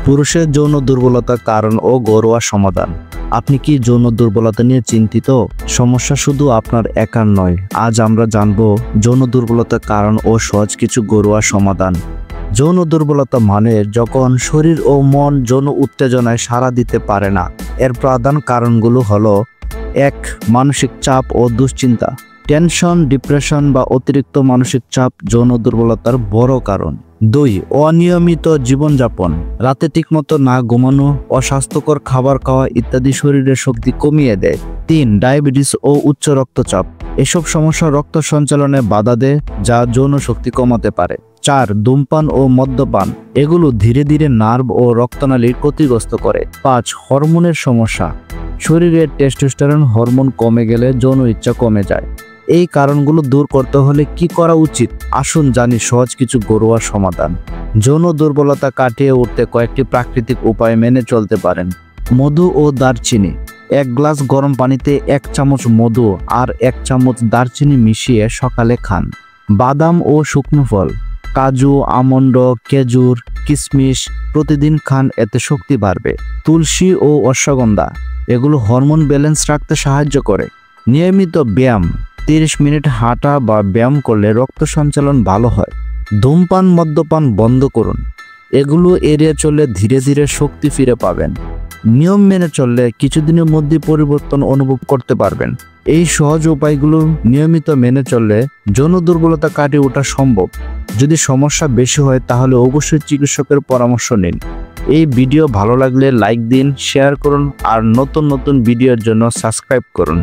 পুরুষের যৌন দুর্বলতার কারণ ও ঘরোয়া সমাধান। আপনি কি যৌন দুর্বলতা নিয়ে চিন্তিত? সমস্যা শুধু আপনার একার নয়। আজ আমরা জানব যৌন দুর্বলতার কারণ ও সহজ কিছু ঘরোয়া সমাধান। যৌন দুর্বলতা মানে যখন শরীর ও মন যৌন উত্তেজনায় সাড়া দিতে পারে না। এর প্রধান কারণগুলো হলো: 1. মানসিক চাপ ও দুশ্চিন্তা। টেনশন, ডিপ্রেশন বা অতিরিক্ত মানসিক চাপ যৌন দুর্বলতার বড় কারণ। 2. অনিয়মিত জীবনযাপন। রাতে ঠিকমতো না ঘুমানো, অস্বাস্থ্যকর খাবার খাওয়া ইত্যাদি শরীরের শক্তি কমিয়ে দেয়। 3. ডায়াবেটিস ও উচ্চ রক্তচাপ। এসব সমস্যা রক্ত সঞ্চালনে বাধা দেয়, যা যৌন শক্তি কমাতে পারে। 4. ধূমপান ও মদ্যপান। এগুলো ধীরে ধীরে নার্ভ ও রক্তনালীর ক্ষতিগ্রস্ত করে। 5. হরমোনের সমস্যা। শরীরে টেস্টোস্টেরন হরমোন কমে গেলে যৌন ইচ্ছা কমে যায়। এই কারণগুলো দূর করতে হলে কি করা উচিত? আসুন জানি সহজ কিছু ঘরোয়া সমাধান। যৌন দুর্বলতা কাটিয়ে উঠতে কয়েকটি প্রাকৃতিক উপায় মেনে চলতে পারেন। মধু ও দারচিনি। 1 গ্লাস গরম পানিতে 1 চামচ মধু আর 1 চামচ দারচিনি মিশিয়ে সকালে খান। বাদাম ও শুকনো ফল, কাজু, আমন্ড, খেজুর, কিশমিশ প্রতিদিন খান, এতে শক্তি বাড়বে। তুলসী ও অশ্বগন্ধা, এগুলো হরমোন ব্যালেন্স রাখতে সাহায্য করে। নিয়মিত ব্যায়াম, 30 মিনিট হাঁটা বা ব্যায়াম করলে রক্ত সঞ্চালন ভালো হয়। ধূমপান, মদ্যপান বন্ধ করুন, এগুলো এড়িয়ে চললে ধীরে ধীরে শক্তি ফিরে পাবেন। নিয়ম মেনে চললে কিছুদিনের মধ্যে পরিবর্তন অনুভব করতে পারবেন। এই সহজ উপায়গুলো নিয়মিত মেনে চললে যৌন দুর্বলতা কাটিয়ে ওঠা সম্ভব। যদি সমস্যা বেশি হয় তাহলে অবশ্যই চিকিৎসকের পরামর্শ নিন। এই ভিডিও ভালো লাগলে লাইক দিন, শেয়ার করুন আর নতুন নতুন ভিডিওর জন্য সাবস্ক্রাইব করুন।